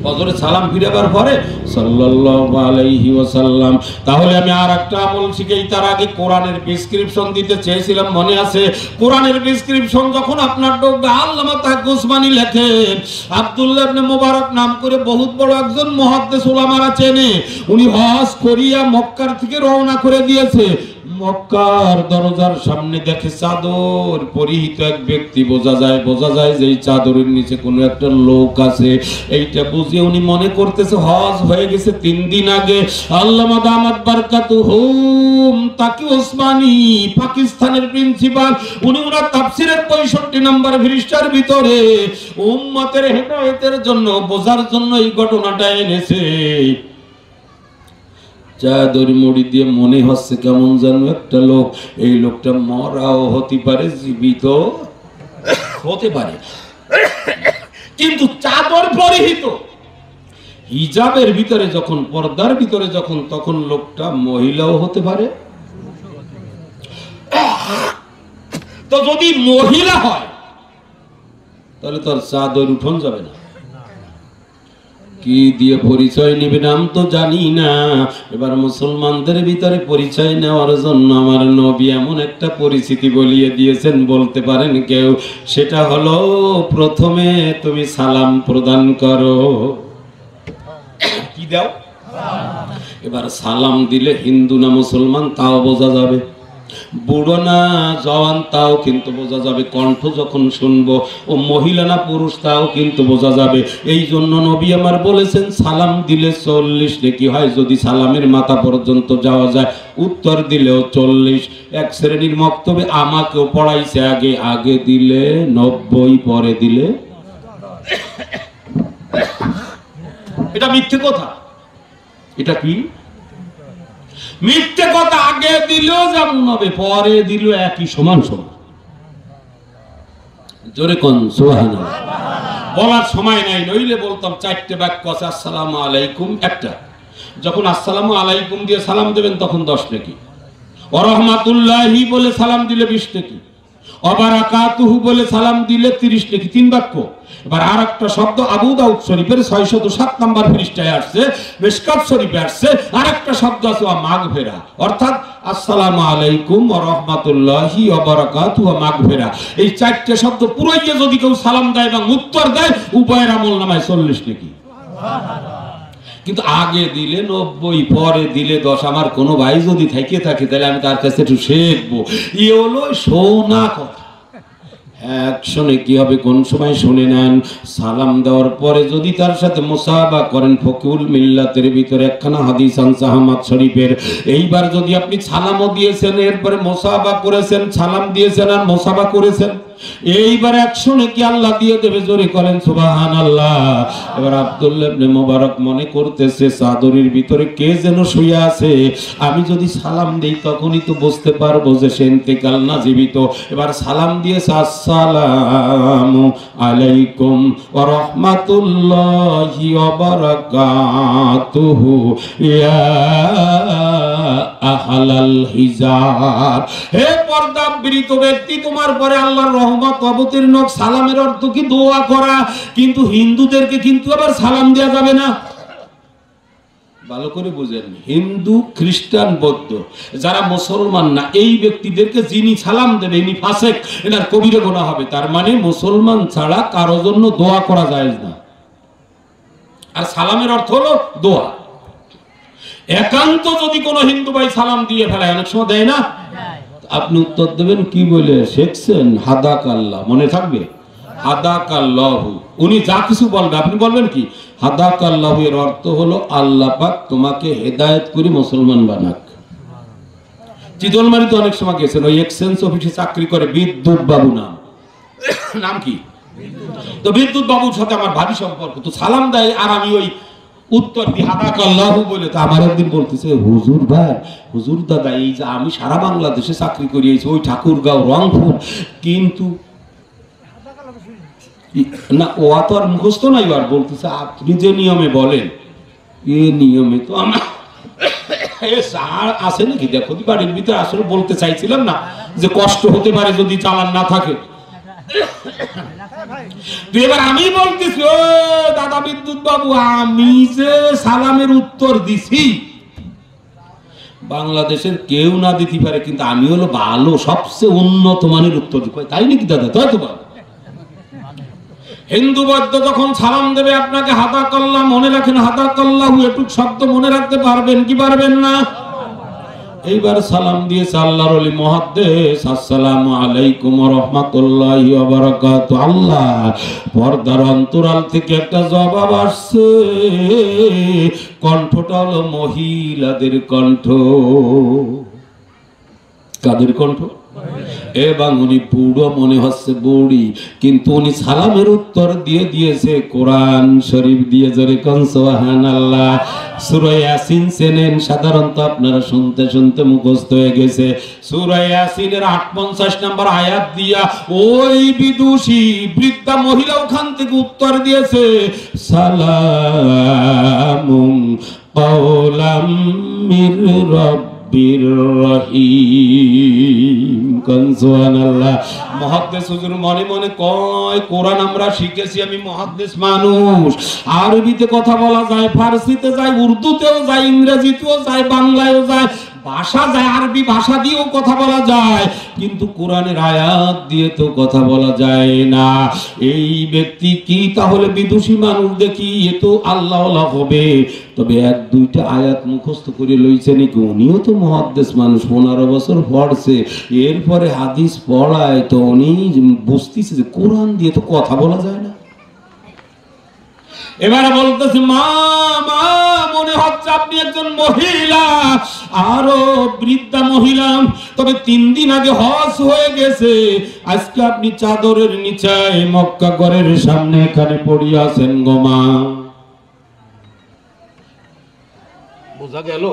ফজরে সালাম ফিরাবার পরে সাল্লাল্লাহু আলাইহি ওয়াসাল্লাম। তাহলে আমি আর একটা আমল শিখেই তার আগে কোরআনের প্রেসক্রিপশন দিতে চেয়েছিলাম, মনে আছে? কোরআনের প্রেসক্রিপশন যখন আপনার ডোবে আল্লামা তাকি উসমানী লেখেন, আব্দুল্লাহ ইবনে মুবারক নাম করে বহুত বড় একজন মুহাদ্দিস উলামারা চেনে। উনি হজ করিয়া মক্কার থেকে রওনা করে দিয়েছে। মক্কার দরজার সামনে দেখে চাদর পরিহিত এক ব্যক্তি, বোঝা যায় যে এই চাদরের নিচে কোনো একটা লোক আছে। এইটা বুঝে উনি মনে করতেছে হজ হয়ে গেছে 3 দিন আগে। আল্লামা দামাত বারকাতুহুম তাকি উসমানী, পাকিস্তানের প্রিন্সিপাল, উনি ওনার তাফসীরের 65 নম্বর পৃষ্ঠার ভিতরে উম্মতের হেদায়েতের জন্য, বোঝার জন্য এই ঘটনাটা এনেছে। চাদর মুড়ি দিয়ে মনে হচ্ছে কেমন যেন একটা লোক। এই লোকটা মরাও হতে পারে, জীবিত হতে পারে, কিন্তু চাদর পরিহিত, হিজাবের ভিতরে যখন, পর্দার ভিতরে যখন, তখন লোকটা মহিলাও হতে পারে। তো যদি মহিলা হয় তাহলে তোর চাদর উঠন যাবে না। কি দিয়ে পরিচয় নিবে নাম তো জানি না। এবার মুসলমানদের ভিতরে পরিচয় নেওয়ার জন্য আমার নবী এমন একটা পরিচিতি বলিয়ে দিয়েছেন, বলতে পারেন কেউ, সেটা হলো প্রথমে তুমি সালাম প্রদান করো। কি দাও? এবার সালাম দিলে হিন্দু না মুসলমান তাও বোঝা যাবে, বুড়ো না জওয়ান তাও কিন্তু বোঝা যাবে, কণ্ঠ যখন শুনবো ও মহিলা না পুরুষ তাও কিন্তু বোঝা যাবে। এই জন্য নবী আমার বলেছেন সালাম দিলে 40 নেকি হয়, যদি সালামের মাথা পর্যন্ত যাওয়া যায়, উত্তর দিলেও 40। এক শ্রেণীর মক্তবে আমাকেও পড়াইছে, আগে দিলে 90, পরে দিলে। এটা মিথ্যে কথা। এটা কি মিথ্যে কথা? আগে দিলেও যেমন হবে, পরে দিল একই, সমান সমান। জোরে কোন সুবহানাল্লাহ। বলার সময় নাই, নইলে বলতাম 4টে বাক্য আছে। আসসালামু আলাইকুম একটা, যখন আসসালামু আলাইকুম দিয়ে সালাম দেবেন তখন 10 নেকি, ওয়া রাহমাতুল্লাহি বলে সালাম দিলে 20 নেকি, ওয়া বারাকাতুহু বলে সালাম দিলে 30 নেকি। 3 বাক্য। এবার আর একটা শব্দ আবু দাউদ শরীফের 607 নম্বর পৃষ্ঠায় আসছে, মিশকাত শরীফে আসছে, আর একটা শব্দ আছে ওয়া মাগফিরা, অর্থাৎ আসসালামু আলাইকুম ওয়া রাহমাতুল্লাহি ওয়া বারাকাতুহু ওয়া মাগফিরা। এই 4টে শব্দ পুরাইয়ে যদি কেউ সালাম দেয় এবং উত্তর দেয়, উভয়ের আমলনামায় 40 নেকি। কিন্তু আগে দিলে 90, পরে দিলে 10। আমার কোনো ভাই যদি থেকে থাকে তাহলে আমি তার কাছে একটু শিখবো। ই হলো শোনা কথা। একশনে কি হবে কোন সময় শুনে নেন। সালাম দেওয়ার পরে যদি তার সাথে মুসাহাবা করেন, ফকিউল মিল্লাতের ভিতরে একখানা হাদিস আনছে আহমদ শরীফের। এইবার যদি আপনি সালামও দিয়েছেন, এরপরে মুসাহাবা করেছেন, সালাম দিয়েছেন আর মুসাহাবা করেছেন, এইবার 100 নেকি আল্লাহ দিয়ে দেবে। জোরে করেন সুবহানাল্লাহ। এবার আব্দুল্লাহ ইবনে মুবারক মনে করতেছে চাদরের ভিতরে কে যেন শুয়ে আছে, আমি যদি সালাম দেই তখনই তো বুঝতে পারবো যে সে ইন্তেকাল না জীবিত। এবার সালাম দিয়েছে আসসালামু আলাইকুম ওয়া রাহমাতুল্লাহি ওয়া বারাকাতুহু ইয়া আহলাল হিজাব। হে পর্দাবৃত ব্যক্তি, তোমার পরে আল্লাহর রহমত অবতীর্ণ। সালামের অর্থ কি? দোয়া করা। কিন্তু হিন্দুদেরকে কিন্তু আবার সালাম দেওয়া যাবে না। ভালো করে বুঝেন, হিন্দু, খ্রিস্টান, বৌদ্ধ যারা মুসলমান না, এই ব্যক্তিদেরকে যিনি সালাম দেবে ইনি ফাসেক, এনার কবিরা গুনাহ হবে। তার মানে মুসলমান ছাড়া কারো জন্য দোয়া করা যায় না। আর সালামের অর্থ হলো দোয়া। একান্ত যদি কোনো হিন্দু ভাই সালাম দিয়ে ফেলে, অনেক সময় দেয় না, আপনি উত্তর দেবেন কি বলে? শেখছেন হাদাক আল্লাহ, মনে থাকবে হাদাক আল্লাহ। উনি যা কিছু বলবে আপনি বলবেন কি হাদাক আল্লাহ। এর অর্থ হলো আল্লাহ পাক তোমাকে হেদায়েত করে মুসলমান বানাক। চিতলমারিতে অনেক সময় গেছেন, ওই এক্সচেঞ্জ অফিসে চাকরি করে বিদ্যুৎ বাবু নাম কি? তো বিদ্যুৎ বাবুর সাথে আমার ভাবি সম্পর্ক, তো সালাম দেয় আর আমি ওই উত্তর দি হাদাক আল্লাহ বলে। তো আমার একদিন বলতেছে, হুজুর ভাই, হুজুর দাদা, এই যে আমি সারা বাংলাদেশে চাকরি করিয়েছি, ওই ঠাকুরগাঁও, রংপুর, কিন্তু না ও তো আর মুখস্থ নাই। আর বলতেছে আপনি যে নিয়মে বলেন এ নিয়মে তো আমার আছে নাকি? দেখো বাড়ির ভিতরে আসলে বলতে চাইছিলাম না যে কষ্ট হতে পারে যদি চালান না থাকে। এবার আমি বলতেছি, ও দাদা বিদ্যুৎ বাবু, আমি যে সালামের উত্তর দিছি বাংলাদেশের কেউ না দিতে পারে, কিন্তু আমি হলো ভালো সবচেয়ে উন্নত মানের উত্তর দিই। তাই নাকি দাদা? তাই তো ভালো। হিন্দু বৈদ্য যখন সালাম দেবে আপনাকে হাদা কল্লাহ, মনে রাখেন হাদা কল্লাহু, এটুক শব্দ মনে রাখতে পারবেন কি পারবেন না? এইবার সালাম দিয়েছে আল্লাহর ওলি মুহাদ্দিস, আসসালামু আলাইকুম ওয়া রাহমাতুল্লাহি ওয়া বারাকাতুহু। আল্লাহ পর্দার অন্তরাল থেকে একটা জবাব আসছে, কণ্ঠটা হলো মহিলাদের কণ্ঠ। কাদের কণ্ঠ? এবং উনি বুড়ো মনে হচ্ছে, বুড়ি, কিন্তু উনি সালামের উত্তর দিয়ে দিয়েছে কোরআন শরীফ দিয়ে। জোরে কোন সুবহানাল্লাহ। সূরা ইয়াসিন চেনেন? সাধারণত আপনারা শুনতে শুনতে মুখস্থ হয়ে গেছে। সূরা ইয়াসিনের 58 নম্বর আয়াত দিয়া ওই বিদুষী বৃদ্ধা মহিলা ওখান থেকে উত্তর দিয়েছে, সালামুন কাওলাম মির রাব্বির রহিম। সুবহানাল্লাহ। মুহাদ্দিস হুজুর মনে মনে কয়, কোরআন আমরা শিখেছি, আমি মুহাদ্দিস মানুষ, আরবিতে কথা বলা যায়, ফারসিতে যায়, উর্দুতেও যায়, ইংরেজিতেও যায়, বাংলায়ও যায়, ভাষা যায়, আরবি ভাষা দিয়েও কথা বলা যায়, কিন্তু কোরআনের আয়াত দিয়ে তো কথা বলা যায় না। এই ব্যক্তি কি তাহলে বিদুষী মানুষ? দেখি এ তো আল্লাহওয়ালা হবে, তবে এক দুইটা আয়াত মুখস্থ করে লইছে নাকি? উনিও তো মুহাদ্দিস মানুষ, 15 বছর পড়ছে, এরপরে হাদিস পড়ায়, তো উনি বুঝতেছে যে কোরআন দিয়ে তো কথা বলা যায় না। এবারে বলতেছে, মা মা, মনে হচ্ছে আপনি একজন মহিলা, আরো বৃদ্ধা মহিলা, তবে 3 দিন আগে হজ হয়ে গেছে, আজকে আপনি চাদরের নিচে মক্কা ঘরের সামনে এখানে পড়িয়া আছেন গো মা। বোঝা গেল?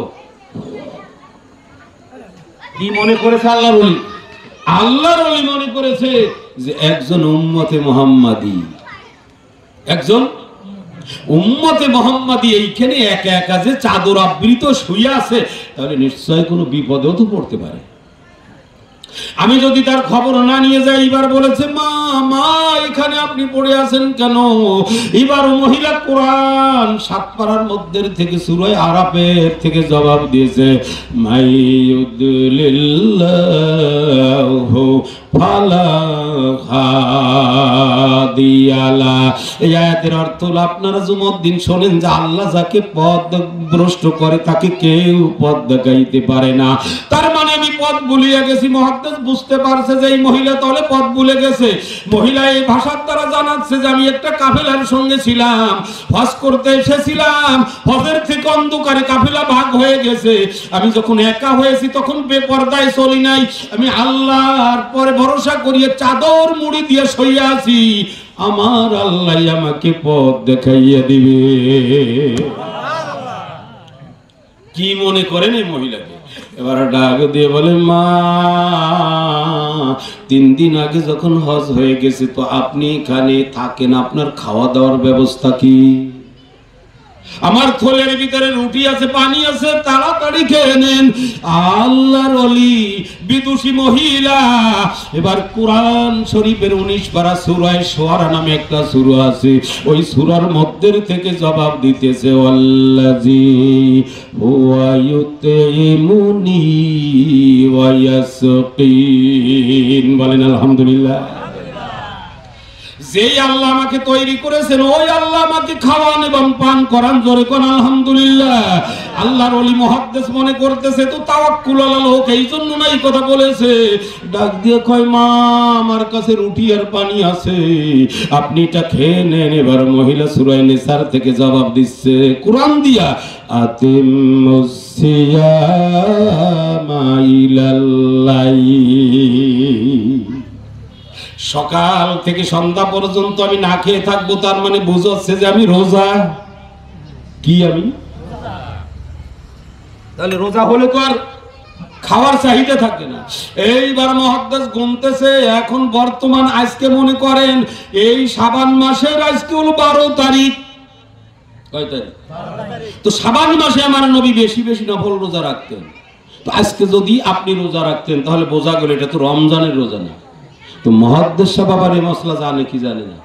কি মনে করেছে আল্লাহর ওলি? আল্লাহর ওলি মনে করেছে যে একজন উম্মতে মুহাম্মাদি, একজন উম্মতে মুহাম্মাদি এইখানে একা একা যে চাদর আবৃত শুয়ে আছে, তাহলে নিশ্চয় কোনো বিপদেও তো পড়তে পারে। আমি যদি তার খবর না নিয়ে যাই, এবার বলেছে, মা মা, এখানে আপনি পড়ে আছেন কেন? এবার মহিলা কোরআন 7 পারার মধ্যে থেকে সূরা আরাফের থেকে জবাব দিয়েছে, মাইয়ুদলিল্লাহু ফালা হাদিয়ালা। এই আয়াতের অর্থ হলো, আপনারা জুমার শোনেন যে আল্লাহ যাকে পথ ভ্রষ্ট করে তাকে কেউ পথ দেখাইতে পারে না। তার মানে আমি পথ ভুলিয়ে গেছি। মুহাদ্দিস বুঝতে পারছে যে এই মহিলা তাহলে পথ ভুলে গেছে। মহিলা এই ভাষার দ্বারা জানাচ্ছে যে আমি একটা কাফেলার সঙ্গে ছিলাম, হজ করতে এসেছিলাম, হজের থেকে অন্ধকারে কাফেলা ভাগ হয়ে গেছে, আমি যখন একা হয়েছি তখন বেপরদায় চলি নাই, আমি আল্লাহর পরে ভরসা করিয়ে চাদর মুড়ি দিয়ে শুয়ে আছি, আমার আল্লাহ আমাকে পথ দেখাইয়া দিবে। কি মনে করেন এই মহিলাকে? এবার ডাক দিয়ে বলে, মা 3 দিন আগে যখন হজ হয়ে গেছে, তো আপনি এখানে থাকেন, আপনার খাওয়া দাওয়ার ব্যবস্থা কি? আমার থলের ভিতরে রুটি আছে, পানি আছে, তাড়াতাড়ি খেয়ে নেন। আল্লাহর ওলি বিদুষী মহিলা এবার কোরআন শরীফের 19 পারা সূরা শুআরা নামে একটা সূরা আছে, ওই সূরার মধ্যে থেকে জবাব দিতেছে, ওয়াল্লাযী হুয়া ইউতিমুনি ওয়া ইয়াসকিন। বলেন আলহামদুলিল্লাহ। যেই আল্লাহ আমাকে তৈরি করেছেন, ওই আল্লাহ আমাকে খাওয়ান এবং পান করান। জোরে কোন আলহামদুলিল্লাহ। আল্লাহর ওলি মুহাদ্দিস মনে করতেছে তো তাওয়াক্কুল আলাল লোক, এই জন্য না এই কথা বলেছে। ডাক দিয়ে কয়, মা আমার কাছে রুটি আর পানি আছে, আপনি এটা খেয়ে নেন। এবার মহিলা সূরা নিসার থেকে জবাব দিচ্ছে কোরআন দিয়া, আতিমুস সিয়ামা ইলাল লাইল। সকাল থেকে সন্ধ্যা পর্যন্ত আমি না খেয়ে থাকবো, তার মানে বুঝাচ্ছে যে আমি রোজা। কি আমি? তাহলে রোজা হলে তো আর খাওয়ার চাহিদা থাকে না। এইবার মুহাদ্দিস গুনতেছে, এখন বর্তমান আজকে মনে করেন এই শাবান মাসের আজকে হলো 12 তারিখ। কয় তারিখ? তো শাবান মাসে আমার নবী বেশি বেশি নফল রোজা রাখতেন। তো আজকে যদি আপনি রোজা রাখতেন তাহলে বোঝা গেল এটা তো রমজানের রোজা না, তো মুহাদ্দিস সাহেব আবার এই মশলা জানে কি জানে না।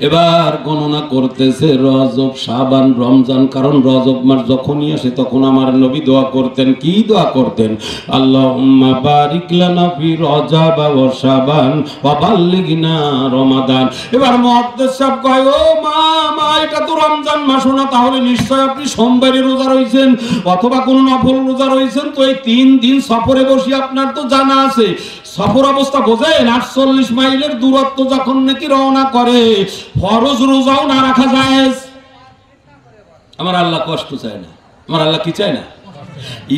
এবার গণনা করতেছে রজব, শাবান, রমজান, কারণ রজব মাস যখনই আসে তখন আমার নবী দোয়া করতেন, কি দোয়া করতেন? আল্লাহুম্মা বারিক লানা ফি রজব ওয়া শাবান ওয়া বাল্লিগনা রমাদান। এবার মুহাদ্দিস সাহেব কয়, ও মা মা, এটা তো রমজান মাস না, তাহলে নিশ্চয় আপনি সোমবারে রোজা রইছেন অথবা কোন নফল রোজা রইছেন। তো এই 3 দিন সফরে বসে আপনার তো জানা আছে, সফর অবস্থা বোঝেন, 48 মাইলের দূরত্ব যখন নাকি রওনা করে ফরজ রোজাও না রাখা যায়। আমার আল্লাহ কষ্ট চায় না, আমার আল্লাহ কি চায় না?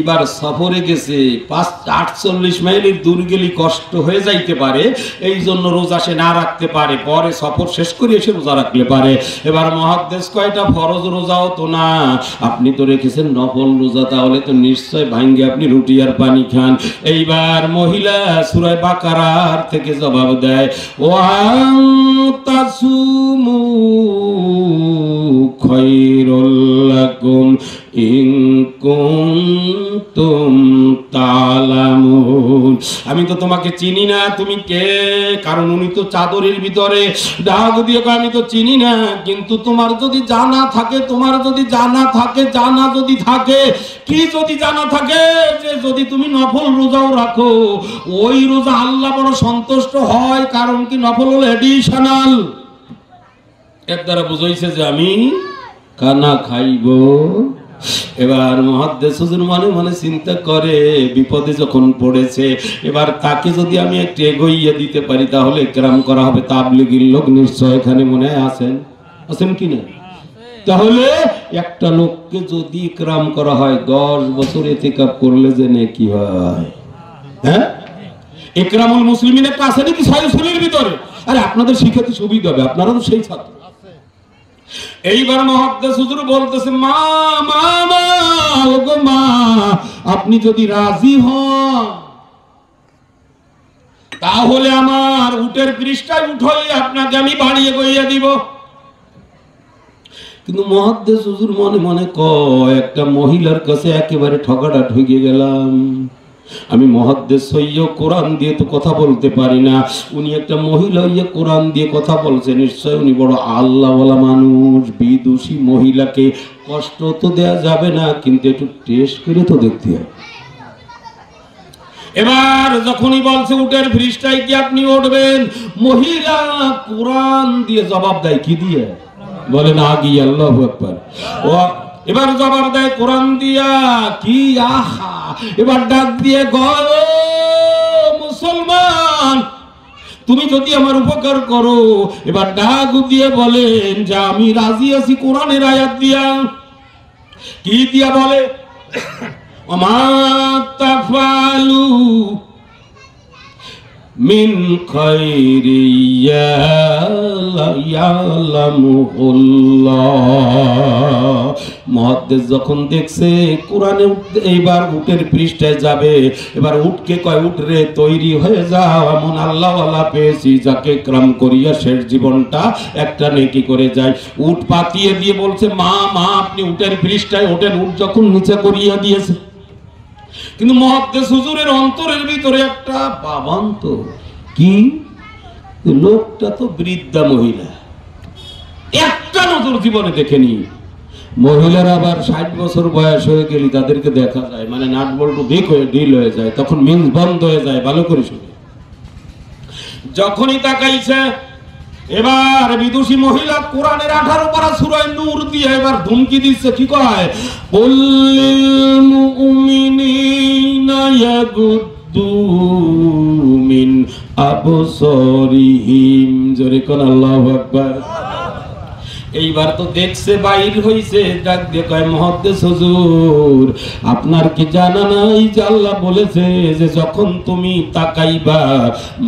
এবার সফরে গেছে, 48 মাইলের দূর গেলে কষ্ট হয়ে যাইতে পারে, এই জন্য রোজা সে না রাখতে পারে, পরে সফর শেষ করে এসে রোজা রাখতে পারে। এবার মুহাদ্দিস কয়টা ফরজ রোজাও তো না, আপনি তো রেখেছেন নফল রোজা, তাহলে তো নিশ্চয় ভাঙ্গে আপনি রুটি আর পানি খান। এইবার মহিলা সূরা বাকারার থেকে জবাব দেয়, ওয়া তাসুমু খায়রুল লাকুম ইন কুনতুম তা'লামুন। আমি তো তোমাকে চিনি না, তুমি কে? কারণ উনি তো চাদরের ভিতরে ডাক দিয়ে কয়, আমি তো চিনি না, কিন্তু তোমার যদি জানা থাকে, তোমার যদি জানা থাকে, জানা যদি থাকে, কি যদি জানা থাকে যে যদি তুমি নফল রোজাও রাখো, ওই রোজা আল্লাহ বড় সন্তুষ্ট হয়। কারণ কি? নফল হলো এডিশনাল, এর দ্বারা বুঝাইছে যে আমি খানা খাইব। এবার মুহাদ্দিস হুজুর মনে মনে চিন্তা করে, বিপদে যখন পড়েছে, এবার তাকে যদি আমি একটু এগোইয়ে দিতে পারি তাহলে একরাম করা হবে। তাবলীগের লোক নিশ্চয় এখানে মনে হয় আছেন কি না? তাহলে একটা লোককে যদি একরাম করা হয়, 10 বছর ইতিকাফ করলে যে নেকি হয়। হ্যাঁ, একরামুল মুসলিমিন একটা আছে নাকি সাইসুলের ভিতরে? আরে আপনাদের শিখাতে সুবিধা হবে, আপনারা তো সেই ছাত্র। এইবার মুহাদ্দিস হুজুর বলতেছে, মা মা মা, ওগো মা, আপনি যদি রাজি হন তাহলে আমার উটের পৃষ্ঠায় উঠাই আপনাকে আমি বাড়িয়ে গইয়া দিব। কিন্তু মুহাদ্দিস হুজুর মনে মনে কয়, একটা মহিলার কাছে একেবারে ঠকাটা ঠকে গেলাম। আমি মুহাদ্দিস হইয়া কোরআন দিয়ে তো কথা বলতে পারি না, উনি একটা মহিলা হইয়া কোরআন দিয়ে কথা বলছে, নিশ্চয় উনি বড় আল্লাহওয়ালা মানুষ। বিদুষী মহিলাকে কষ্ট তো দেয়া যাবে না, কিন্তু একটু টেস্ট করে তো দেখতে হবে। এবার যখনই বলছে উটের পৃষ্ঠায় কি আপনি উঠবেন, মহিলা কোরআন দিয়ে জবাব দেয়, কি দিয়ে? বলে না আগি আল্লাহু আকবার। ও এবার জবাব দেয় কোরআন দিয়া, কি আহা! এবার ডাক দিয়ে গো মুসলমান, তুমি যদি আমার উপকার করো, এবার ডাক দিয়ে বলেন যে আমি রাজি আছি কোরআনের আয়াত দিয়া। কি দিয়া বলে? ওমা তাফালু মিন খায়রি ইয়ালামুহুল্লাহ। মুহাদ্দিস যখন দেখছে কোরআনে এইবার উটের পৃষ্ঠায় যাবে, এবার উটকে কয়, উট রে তৈরি হয়ে যাও, এমন আল্লাহওয়ালা পেয়েছি যাকে একরাম করিয়া শেষ জীবনটা একটা নেকি করে যায়। উট পাতিয়ে দিয়ে বলছে, মা মা, আপনি উটের পৃষ্ঠায় ওঠেন। উট যখন নিচে করিয়া দিয়েছে, কিন্তু মুহাদ্দিস হুজুরের অন্তরের ভিতরে একটা পাবান্ত, কি? লোকটা তো বৃদ্ধা মহিলা, একটা নজর জীবনে দেখেনি। মহিলারা আবার 60 বছর বয়স হয়ে গেলে তাদেরকে দেখা যায়, মানে নাট বল্টু ঢিল হয়ে যায়, তখন মিন্স বন্ধ হয়ে যায়। ভালো করে শুনে, যখনই তাকাইছে, এবার বিদুষী মহিলা কোরআনের 18 পারা সূরা নূর দিয়ে এবার ধমকি দিচ্ছে। কি কয়? কুল্লিল মুমিনিনা ইয়াগুদ্দু মিন আবসারিহিম। জোরে কোন আল্লাহু আকবার। এইবার তো দেখছে বাইর হইছে, ডাক দিয়ে কয়, মুহাদ্দিস হুজুর, আপনার কি জানা নাই যে আল্লাহ বলেছে যে যখন তুমি তাকাইবা,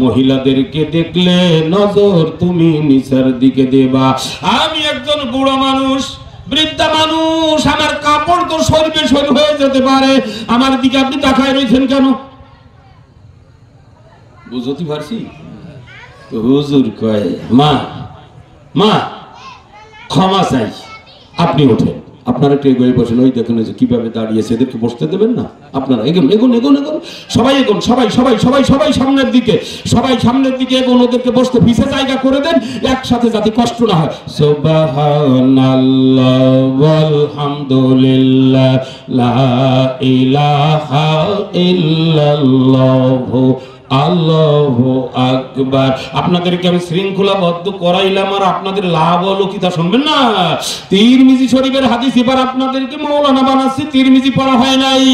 মহিলাদেরকে দেখলে নজর তুমি নিচের দিকে দেবা। আমি একজন বুড়া মানুষ, বৃদ্ধা মানুষ, আমার কাপড় তো সরবে সর হয়ে যেতে পারে, আমার দিকে আপনি তাকায় রয়েছেন কেন? বুঝতে পারছি তো। হুজুর কয়, মা মা ক্ষমা চাই, আপনি ওঠেন, আপনারা একটু এগোয় বসেন, ওই দেখুন যে কিভাবে দাঁড়িয়েছে, এদেরকে বসতে দেবেন না? আপনারা এগোন এগোন এগোন এগোন, সবাই এগোন, সবাই সবাই সবাই সবাই সামনের দিকে, সবাই সামনের দিকে এগোন, ওদেরকে বসতে পিছে জায়গা করে দেন, একসাথে যাতে কষ্ট না হয়। সুবহানাল্লাহ ওয়ালহামদুলিল্লাহ লা ইলাহা ইল্লাল্লাহ আল্লাহু আকবার। আপনাদেরকে আমি শৃঙ্খলাবদ্ধ করাইলাম, আর আপনাদের লাভ হলো কি তা শুনবেন না? তিরমিজি শরীফের হাদিস, এবার আপনাদেরকে মাওলানা বানাচ্ছি, তিরমিজি পড়া হয় নাই।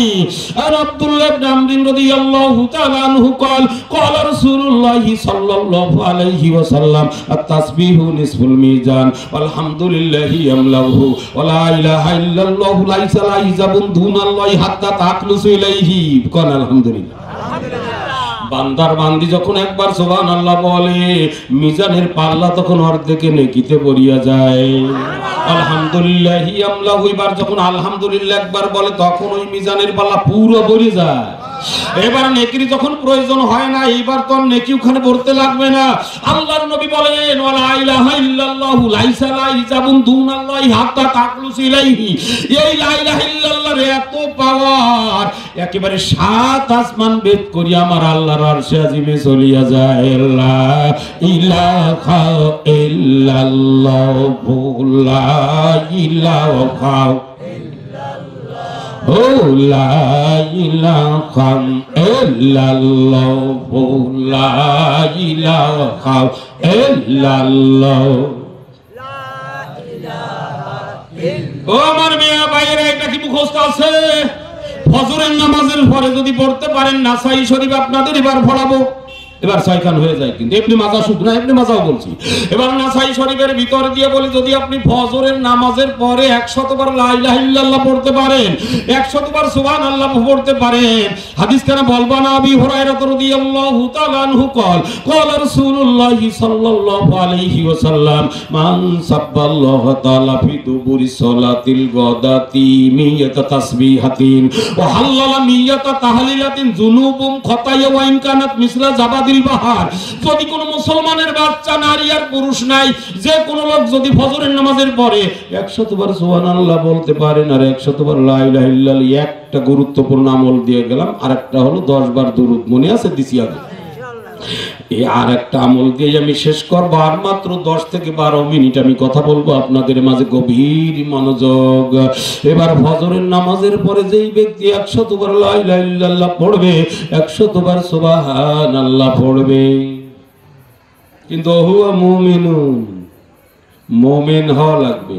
আর আব্দুল্লাহ ইবনে আমর রাদিয়াল্লাহু তাআলা আনহু قال قال رسول الله صلى الله عليه وسلم التسبيح نصف الميزان والحمد لله يملأه ولا اله الا الله ليس له حجاب دون الله حتى تخلص اليه قال الحمدلله। বান্দার বান্দি যখন একবার সুবহানাল্লাহ বলে, মিজানের পাল্লা তখন অর্ধেকে নেকিতে ভরিয়া যায়। আলহামদুলিল্লাহ ইয়ামলাহু, এবার যখন আলহামদুলিল্লাহ একবার বলে তখন ওই মিজানের পাল্লা পুরো ভরে যায়। এবার নেকির যখন প্রয়োজন হয় না, এবার তো নেকি ওখানে ভরতে লাগবে না। আল্লাহর নবী বলেন ওয়ালা ইলাহা ইল্লাল্লাহু লাইসা লা হিজাবুন দুনাল্লাহি হাত্তা তাকলুস ইলাইহি। এই লা ইলাহা ইল্লাল্লাহর এত পাওয়ার, একেবারে সাত আসমান ভেদ করি আমার আল্লাহর আরশে আজিমে চলিয়া যায়। লা ইলাহা ইল্লাল্লাহু লা ইলাহা ও লা ইলাহা ইল্লাল্লাহু লা ইলাহা ইল্লাল্লাহ। ও আমার মিয়া ভাইরা, এটা কি মুখস্থ আছে? ফজরের নামাজের পরে যদি পড়তে পারেন নাসাই শরীফ আপনাদের এবার পড়াবো, এবার ছয়খান হয়ে যায়, কিন্তু ইবনে মাজাহ শুধু না, ইবনে মাজাহ বলছি। এবার নাসাই শরীফের ভিতর দিয়ে বলি, যদি আপনি ফজরের নামাজের পরে 100 বার লা ইলাহা ইল্লাল্লাহ পড়তে পারেন, 100 বার সুবহানাল্লাহ পড়তে পারেন, হাদিস কেন বলবা না? আবি হুরায়রা রাদিয়াল্লাহু তাআলা আনহু قال قال رسول الله صلى الله عليه وسلم من سب الله تعالى في دبر صلاة الغداة مئة تسبيحة وحلل مئة تهليلة ذنوب خطايا وإن كانت مثل زبد বাহার। যদি কোন মুসলমানের বাচ্চা, নারী আর পুরুষ নাই, যে কোন লোক যদি ফজরের নামাজের পরে 100 বার সুবহানাল্লাহ বলতে পারেন আর 100 বার লা ইলাহা ইল্লাল্লাহ, একটা গুরুত্বপূর্ণ আমল দিয়ে গেলাম। আর একটা হলো 10 বার দুরূদ, মনে আছে দিছি আগে? এই আর একটা আমল দিয়ে আমি শেষ করব, আর মাত্র 10 থেকে 12 মিনিট আমি কথা বলবো আপনাদের মাঝে, গভীর মনোযোগ। এবার ফজরের নামাজের পরে যেই ব্যক্তি 100 বার লা ইলাহা ইল্লাল্লাহ পড়বে, 100 বার সুবহানাল্লাহ পড়বে, কিন্তু হুয়া মুমিনুন, মুমিন হওয়া লাগবে।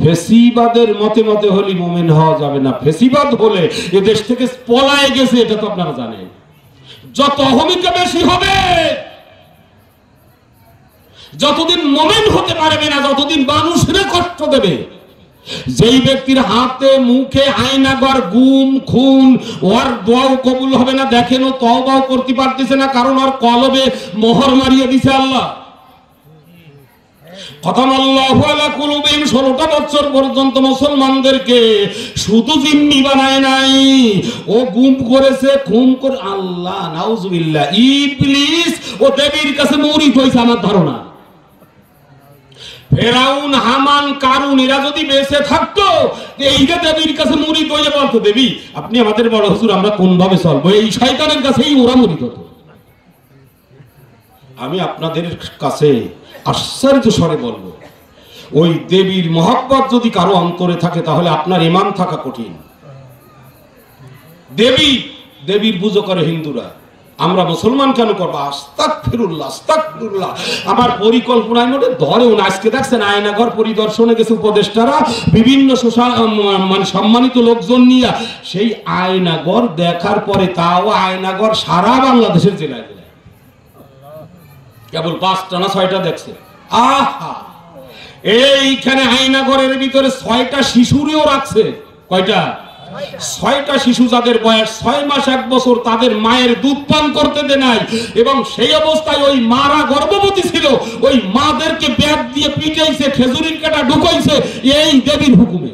ফেসিবাদের মতে মতে হলে মুমিন হওয়া যাবে না। ফেসিবাদ হলে এ দেশ থেকে পলায় গেছে, এটা তো আপনারা জানেন। যত অহমিকা বেশি হবে, যতদিন মুমিন হতে পারবে না, যতদিন মানুষের কষ্ট দেবে। যেই ব্যক্তির হাতে মুখে আয়নাগর, গুম খুন, ওর দোয়াও কবুল হবে না, দেখেন ও তওবাও করতে পারতেছে না, কারণ ওর কলবে মোহর মারিয়ে দিছে আল্লাহ। খতামাল্লাহু আলা কুলুবিহিম, 16টা বছর পর্যন্ত মুসলমানদেরকে শুধু জিম্মি বানায় নাই, ও গুম করেছে, খুন করে। আল্লাহ নাউজুবিল্লাহ, ইবলিস ও দেবীর কাছে মুরিদ হইছে আমার ধারণা। ফেরাউন, হামান, কারুন এরা যদি বেঁচে থাকতো, এই যে দেবীর কাছে মুরিদ হয়ে বলতো, দেবী আপনি আমাদের বড় হুজুর, আমরা কোন ভাবে চলবো, এই শয়তানের কাছেই ওরা মুরিদ হতো। আমি আপনাদের কাছে আশ্চর্য স্বরে বলবো, ওই দেবীর মহব্বত যদি কারো অন্তরে থাকে, তাহলে আপনার ঈমান থাকা কঠিন। দেবীর পুজো করে হিন্দুরা, আমরা মুসলমান কেন করবো? আস্তাগফিরুল্লাহ আস্তাগফিরুল্লাহ। আমার পরিকল্পনায় মোটে ধরেও না। আজকে দেখছেন আয়নাঘর পরিদর্শনে গেছে উপদেষ্টারা, বিভিন্ন মানে সম্মানিত লোকজন নিয়ে, সেই আয়নাঘর দেখার পরে, তাও আয়নাঘর সারা বাংলাদেশের জেলায় জেলায়, কেবল 5টা না 6টা দেখছে। আহা, এইখানে আয়নাঘরের ভিতরে 6টা শিশুরও রাখছে। কয়টা? 6টা শিশু, যাদের বয়স 6 মাস 1 বছর, তাদের মায়ের দুধ পান করতে দেয় নাই, এবং সেই অবস্থায় ওই মারা গর্ভবতী ছিল, ওই মাদেরকে ব্যাট দিয়ে পিটাইছে, খেজুরির কাটা ঢুকাইছে, এই দেবীর হুকুমে।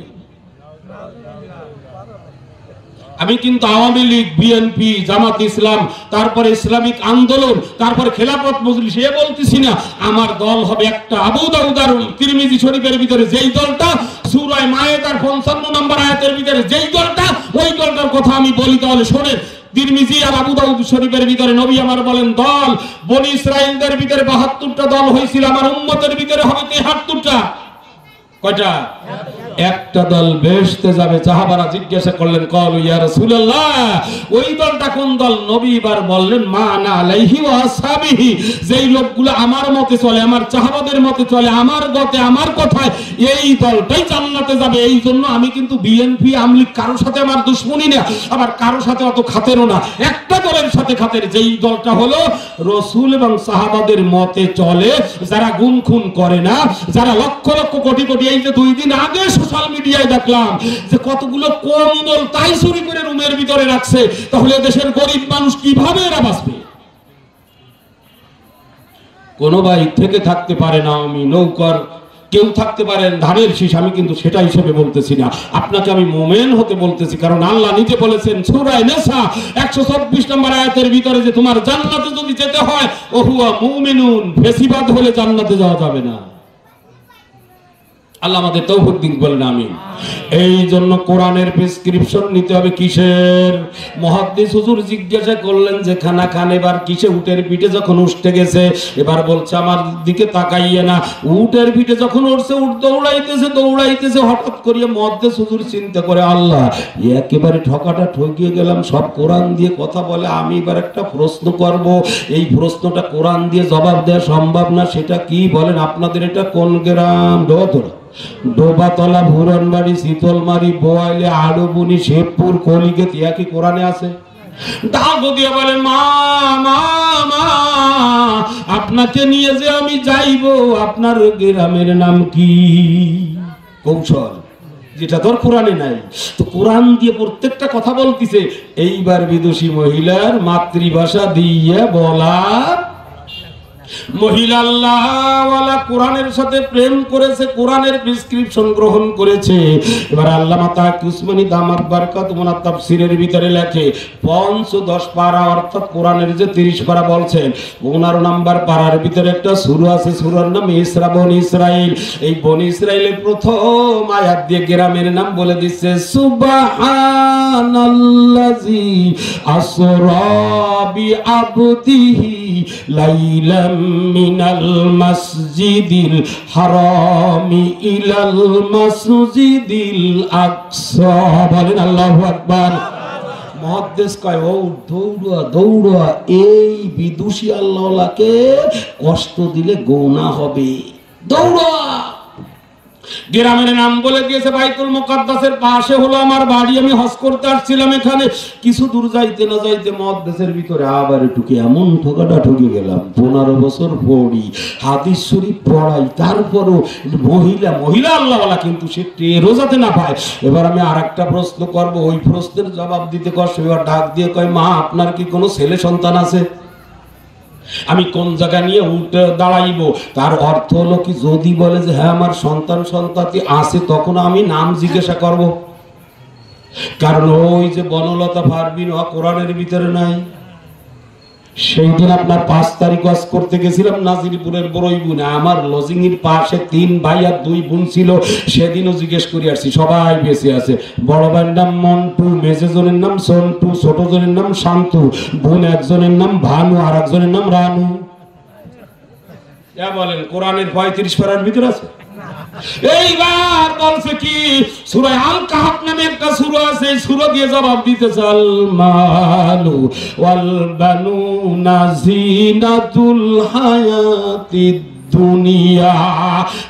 আমি কিন্তু আওয়ামী লীগ, বিএনপি, জামাত ইসলাম, তারপরে ইসলামিক আন্দোলন, তারপরে খেলাফত মজলিস এ বলতেছি না। আমার দল হবে একটা। আবু দাউদ আর তিরমিজি শরীফের ভিতরে যেই দলটা, সূরা মায়েদার 55 নম্বর আয়াতের ভিতরে যেই দলটা, ওই দলটার কথা আমি বলি, তাহলে শোনেন। তিরমিজি আর আবু দাউদ শরীফের ভিতরে নবী আমার বলেন, দল বনি ইসরাইলদের ভিতরে 72টা দল হয়েছিল, আমার উম্মতের ভিতরে হবে 73টা। কয়টা? একটা দল বেহেশতে যাবে। সাহাবারা জিজ্ঞাসা করলেন, ক্বালু ইয়া রাসূলুল্লাহ, ওই দলটা কোন দল? নবী এবার বললেন, মা আনা আলাইহি ওয়া আসহাবিহি, যেই লোকগুলো আমার মতে চলে, আমার সাহাবাদের মতে চলে, আমার গতে, আমার কথায়, এই দলটাই জান্নাতে যাবে। এই জন্য আমি কিন্তু বিএনপি, আমলিক কারোর সাথে আমার দুশমনী না, আবার কারোর সাথে অত খাতেরও না। একটা দলের সাথে খাতের, যেই দলটা হলো রাসূল এবং সাহাবাদের মতে চলে, যারা গুম খুন করে না, যারা লক্ষ লক্ষ কোটি কোটি, এই যে 2 দিন আগে সোশ্যাল মিডিয়ায় দেখলাম যে কতগুলো কম্বল তাই চুরি করে রুমের ভিতরে রাখছে, তাহলে দেশের গরিব মানুষ কিভাবে এরা বাঁচবে? কোন ভাই থেকে থাকতে পারে না, আমি নৌকর, কেউ থাকতে পারেন ধানের শীষ, আমি কিন্তু সেটা হিসেবে বলতেছি না, আপনাকে আমি মোমেন হতে বলতেছি। কারণ আল্লাহ নিজে বলেছেন সূরা নিসা 124 নম্বর আয়াতের ভিতরে যে তোমার জান্নাতে যদি যেতে হয়, ওহুয়া মুমিনুন, ফেসিবাদ হলে জান্নাতে যাওয়া যাবে না। আল্লাহ আমাদের তৌফিক দিন, বলেন আমিন। এই জন্য কোরআনের প্রেসক্রিপশন নিতে হবে কিসের? মুহাদ্দিস হুজুর জিজ্ঞাসা করলেন যে খানা খান এবার কিসে? উটের পিঠে যখন উঠতে গেছে, এবার বলছে আমার দিকে তাকাইয়ে না। উটের পিঠে যখন উঠছে, উট দৌড়াইতেছে দৌড়াইতেছে, হঠাৎ করিয়ে মুহাদ্দিস হুজুর চিন্তা করে, আল্লাহ একেবারে ঠকাটা ঠকিয়ে গেলাম, সব কোরআন দিয়ে কথা বলে, আমি এবার একটা প্রশ্ন করব, এই প্রশ্নটা কোরআন দিয়ে জবাব দেওয়া সম্ভব না। সেটা কি বলেন? আপনাদের এটা কোন গ্রাম? ডোবাতলা, ভুরনবাড়ি, শীতলমারি, বোয়াইলে, আড়ুবুনি, শেরপুর, কলিগেট, ইয়া কি কোরআনে আছে? ডাক দিয়ে বলে, মা মা মা, আপনাকে নিয়ে যে আমি যাইব, আপনার গ্রামের নাম কি? কৌশল, যেটা তোর কোরআনে নাই। তো কোরআন দিয়ে প্রত্যেকটা কথা বলতিছে। এইবার বিদুষী মহিলার মাতৃভাষা দিয়ে বলা, মহিলা আল্লাহওয়ালা কোরআনের সাথে প্রেম করেছে, কোরআনের প্রেসক্রিপশন গ্রহণ করেছে। এবার আল্লামা তাকি উসমানী দামাত বারকাতুহু ওনার তাফসীরের ভিতরে লেখে, 510 পারা অর্থাৎ কোরআনের যে 30 পারা বলছেন, 15 নাম্বার পারার ভিতরে একটা সূরা আছে, সূরার নাম ইসরা, বনি ইসরাইল। এই বনি ইসরাইলের প্রথম আয়াত দিয়ে গ্রামের নাম বলে দিচ্ছে, সুবহানাল্লাযী আসরা বিআবদিহি লাইলাম মিনাল মাসজিদিল হারামি ইলাল মাসজিদিল আকসা। বলেন আল্লাহু আকবার। মুহাদ্দিস কয়, ও দৌড়া দৌড়া, এই বিদুষী আল্লাহকে কষ্ট দিলে গুনাহ হবে, দৌড়া। গ্রামের নাম বলে দিয়েছে, বাইতুল মুকাদ্দাসের পাশে হলো আমার বাড়ি, আমি হজ করতে আসছিলাম এখানে। কিছু দূর যাইতে না যাইতে মুহাদ্দিসের ভিতরে আবার ঢুকে এমন ঠোকাটা ঠকে গেলাম, 15 বছর পড়ি, হাদিস শরীফ পড়াই, তারপরও মহিলা আল্লাহওয়ালা, কিন্তু সে টেরও যাতে না পায়। এবার আমি আরেকটা প্রশ্ন করব, ওই প্রশ্নের জবাব দিতে কষ্ট। এবার ডাক দিয়ে কয়, মা আপনার কি কোনো ছেলে সন্তান আছে? আমি কোন জায়গা নিয়ে উঠে দাঁড়াইব? তার অর্থ হলো কি, যদি বলে যে হ্যাঁ আমার সন্তান সন্ততি আছে, তখন আমি নাম জিজ্ঞাসা করব। কারণ ওই যে বনলতা পারভীন কোরআনের ভিতরে নাই। সেই দিন আপনার 5 তারিখ ওয়াজ করতে গেছিলাম নাজিরপুরের বড়ইবুনে, আমার লজিং এর পাশে 3 ভাই আর 2 বোন ছিল। সেদিনও জিজ্ঞেস করে আসছি, সবাই বেঁচে আছে। বড় ভাইয়ের নাম মন্টু, মেজজনের নাম সন্টু, ছোট জনের নাম শান্তু, বোন একজনের নাম ভানু আর একজনের নাম রানু। বলেন কোরআনের 35 পারার ভিতরে আছে? এইবার বলছে কি, সূরা আল কাহফ নামে একটা সূরা আছে, এই সূরা দিয়ে জবাব দিতেছে, আল মালু ওয়াল বানুনা জিনাতুল হায়াতিদ দুনিয়া।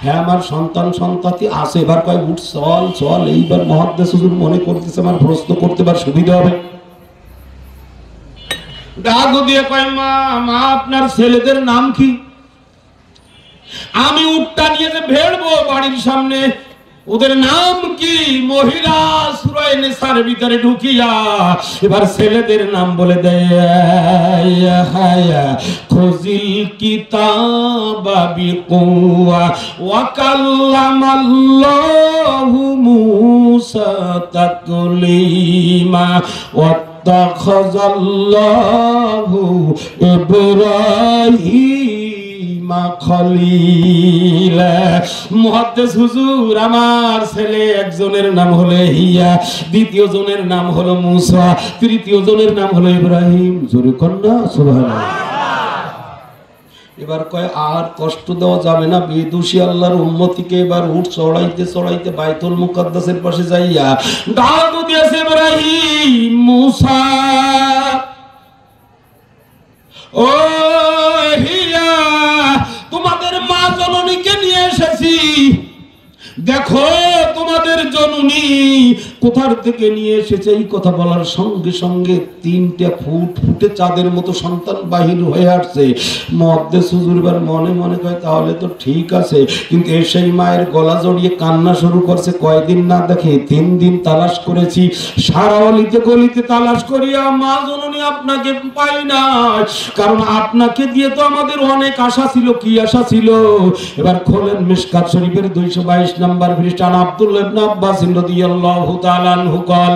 হ্যাঁ আমার সন্তান সন্ততি আছে। এবার কয় উঠ চল চল। এইবার মুহাদ্দিস হুজুর মনে করতেছে আমার প্রশ্ন করতে পার সুবিধা হবে। ডাক দিয়ে কয়, মা মা আপনার ছেলেদের নাম কি? আমি উটটা নিয়ে যে ভেড়বো বাড়ির সামনে, ওদের নাম কি? মহিলা সূরা নিসার ভিতরে ঢুকিয়া এবার ছেলেদের নাম বলে দেয়, খুজিল কিতাবা বিকুয়া ওয়া কাল্লামাল্লাহু মূসা তাকলিমা। ইব্রাহিমা ওয়াত্তাখাযাল্লাহু ইব্রাহিমা খলিলা। মুহাদ্দিস হুজুর, আমার ছেলে একজনের নাম হলো হিয়া, দ্বিতীয় জনের নাম হলো মুসা, তৃতীয় জনের নাম হলো ইব্রাহিম। জোরে কন্যা সুবহানাল্লাহ। এবার কয় আর কষ্ট দেওয়া যাবে না, বেদুষী আল্লাহর উম্মতিকে এবার উঠ চড়াইতে চড়াইতে বাইতুল মুকাদ্দাসের পাশে যাইয়া ডাক দিয়েছে ইব্রাহিম, মুসা, ও হিয়া, তোমাদের মা জননীকে নিয়ে এসেছি, দেখো তোমাদের জননী কোথার থেকে নিয়ে এসেছে। এই কথা বলার সঙ্গে সঙ্গে 3টা ফুটে চাঁদের মতো সন্তান বাহির হয়ে আসছে। মুহাদ্দিস হুজুর এবার মনে মনে কয় তাহলে তো ঠিক আছে, কিন্তু এসেই মায়ের গলা জড়িয়ে কান্না শুরু করছে। কয়দিন না দেখে 3 দিন তালাশ করেছি, সারা অলিতে গলিতে তালাশ করিয়া মা জননী আপনাকে পাই না, কারণ আপনাকে দিয়ে তো আমাদের অনেক আশা ছিল। কি আশা ছিল? এবার খোলেন মিশকাত শরীফের 222 নম্বর পৃষ্ঠা। আব্দুল্লাহ ইবনে আব্বাস রাদিয়াল্লাহু তাআলা আনহু قال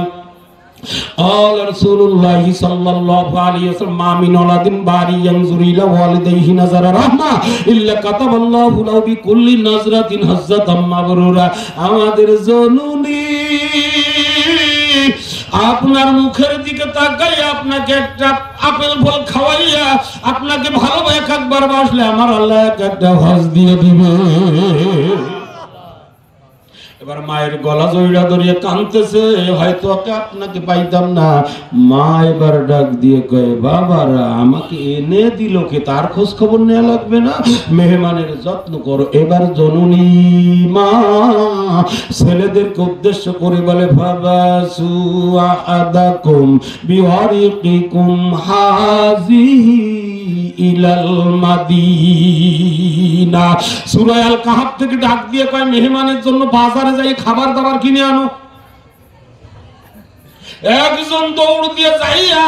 قال رسول الله صلى الله عليه وسلم ما من ولد باري ينظر الى والديه نظر رحمه الا كتب الله له بكل نظره حسنه مبرورا। আমাদের জননী আপনার মুখের দিকে তাকাই আপনাকে একটা আপেল ফল খাওয়াইয়া আপনাকে ভালোভাবে একবার বাসলে আমার আল্লাহ একটা হজ দিয়ে দিবে। এবার মায়ের গলা জড়িয়ে ধরিয়ে কাঁদতেছে, হয়তো আপনাকে পাইতাম না। মা এবার ডাক দিয়ে কয়, বাবারা আমাকে এনে দিল কে, তার খোঁজ খবর নেওয়া লাগবে না? মেহমানের যত্ন করো। এবার জননী মা ছেলেদেরকে উদ্দেশ্য করে বলে, ফাবাসু আহাদাকুম বিওয়ারিকিকুম হাযিহি ইলাল মাদিনা। সূরা আল কাহাফ থেকে ডাক দিয়ে কয়, মেহমানের জন্য বাজারে যাই খাবার দাবার কিনে আনো। একজন দৌড় দিয়ে যাইয়া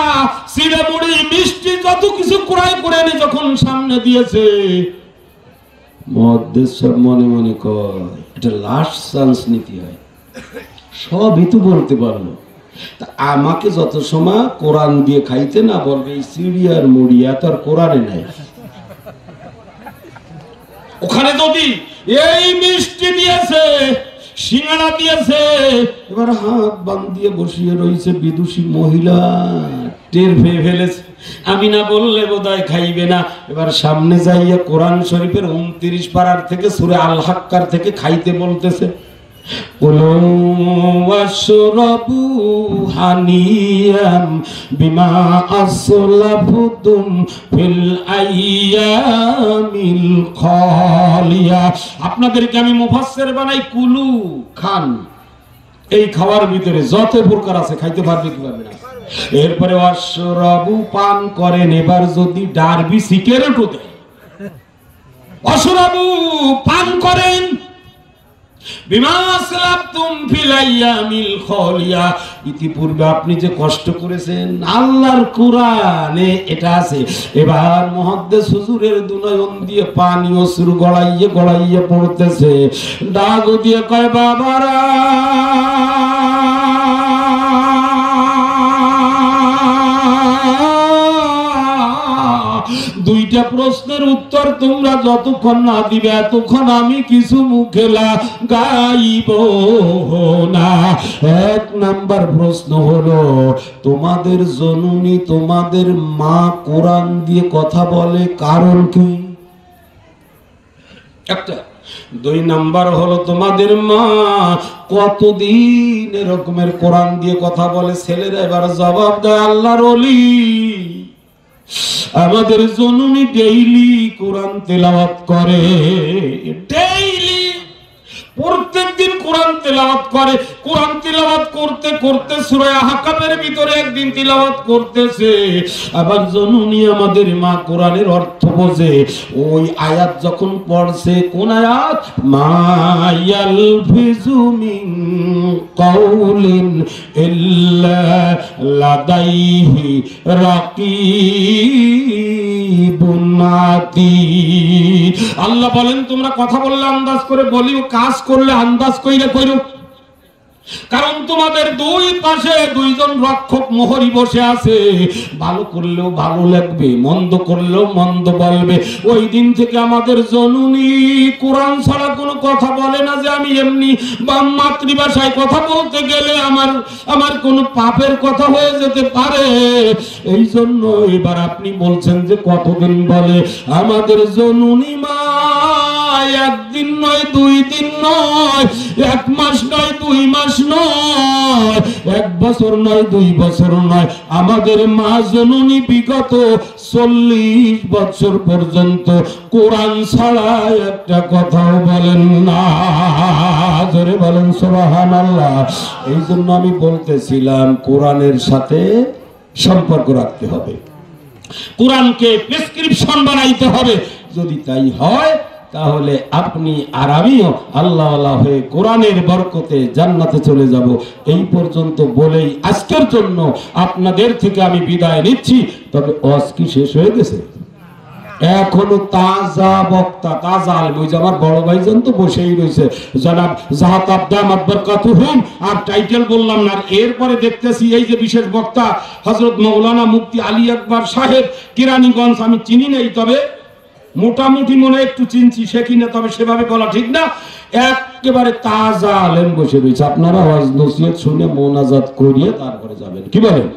সিড়ে মুড়ি মিষ্টি যত কিছু কুড়াই করে এনে যখন সামনে দিয়েছে, মুহাদ্দিস সাহেব মনে মনে কয় এটা লাস্ট চান্স নিতে হয়, সবই তো বলতে পারলো। তা আমাকে যত সময় কোরআন দিয়ে খাইতে না বলবে, এই সিরিয়ার মুড়ি এত আর কোরআনে নাই। ওখানে যদি এই মিষ্টি দিয়েছে, সিঙ্গাড়া দিয়েছে, এবার হাত বান্ধিয়ে বসিয়ে রয়েছে বিদুষী মহিলা, টের পেয়ে ফেলেছে। আমি না বললে বোধহয় খাইবে না। এবার সামনে যাইয়া কোরআন শরীফের 29 পারার থেকে সূরা আল হাক্কার থেকে খাইতে বলতেছে, কুলু ওয়াশরাবু হানিয়াম বিমা আসলাফতুম ফিল আইয়ামিল খালিয়া। আপনাদেরকে আমি মুফাসসির বানাই, কুলু খান, এই খাওয়ার ভিতরে যত প্রকার আছে খাইতে পারবে কি পারবে না। এরপরে ওয়াশরাবু পান করেন। এবার যদি ডারবি সিগারেটও দেয়, ওয়াশরাবু পান করেন ইতিপূর্বে আপনি যে কষ্ট করেছেন, আল্লাহর কোরআনে এটা আছে। এবার মুহাদ্দিস হুজুরের দুনয়ন দিয়ে পানি অশ্রু গড়াইয়ে গড়াইয়ে পড়তেছে। ডাক দিয়ে কয়, বাবারা দুইটা প্রশ্নের উত্তর তোমরা যতক্ষণ না দিবে এতক্ষণ আমি কিছু মুখে লাগাইব না। 1 নাম্বার প্রশ্ন হলো, তোমাদের জননী তোমাদের মা কোরআন দিয়ে কথা বলে কারণ কি? একটা। 2 নাম্বার হলো, তোমাদের মা কতদিন এরকমের কোরআন দিয়ে কথা বলে? ছেলেরা এবার জবাব দেয়, আল্লাহর ওলি আমাদের জননী ডেইলি কোরআন তেলাওয়াত করে, ডেইলি প্রত্যেকদিন কোরআন তেলাওয়াত করে। কোরআন তেলাওয়াত করতে করতে সূরা আহকাফের ভিতরে একদিন তেলাওয়াত করতেছে, আবার জননী আমাদের মা কোরআনের অর্থ বোঝে। ওই আয়াত যখন পড়ছে, কোন আয়াত? মা ইয়ালফিজু মিন কাউলিন ইল্লা লাদাইহি রাকিবুন আতীদ। আল্লাহ বলেন, তোমরা কথা বললে আন্দাজ করে বলিও, কাজ করলে আন্দাজ কইরা কইরো। কারণ তোমাদের দুই পাশে দুইজন রক্ষক মোহরি বসে আছে। ভালো করলেও ভালো লাগবে, মন্দ করলেও মন্দ বলবে। ওই দিন থেকে আমাদের জননী কোরআন ছাড়া কোনো কথা বলে না, যে আমি এমনি বা মাতৃভাষায় কথা বলতে গেলে আমার কোনো পাপের কথা হয়ে যেতে পারে। এই জন্য এবার আপনি বলছেন যে কতদিন বলে, আমাদের জননী মা একদিন নয়, 2 দিন নয়, 1 মাস নয়, 2 মাস নয়, 1 বছর নয়, 2 বছর নয়, আমাদের মা জননী বিগত 40 বছর পর্যন্ত কোরআন ছাড়া একটা কথাও বলেন না। জোরে বলেন সুবহানাল্লাহ। এই জন্য আমি বলতেছিলাম কোরআনের সাথে সম্পর্ক রাখতে হবে, কোরআনকে প্রেসক্রিপশন বানাইতে হবে। যদি তাই হয় তাহলে আপনি আর আমিও আল্লাহ হয়ে কোরআনের বরকতে জান্নাতে চলে যাব। এই পর্যন্ত বলেই আজকের জন্য আপনাদের থেকে আমি বিদায় নিচ্ছি। তবে ওয়াজ কি শেষ হয়ে গেছে? এখনো তাজা বক্তা, তাজা আলেম, ওই যে আমার বড় ভাইজান তো বসেই রয়েছে, জনাব জাহাত দামাত বরকাতুহুম, আর টাইটেল বললাম না। এরপরে দেখতেছি এই যে বিশেষ বক্তা হযরত মাওলানা মুফতি আলী আকবর সাহেব কেরানীগঞ্জ। আমি চিনি নাই, তবে মোটামুটি মনে একটু চিনছি, সে কিনা তবে সেভাবে বলা ঠিক না। একেবারে তাজা আলেম বসে রয়েছে। আপনারা ওয়াজ নসিহত শুনে মোনাজাত করিয়ে তারপরে যাবেন, কি বলেন?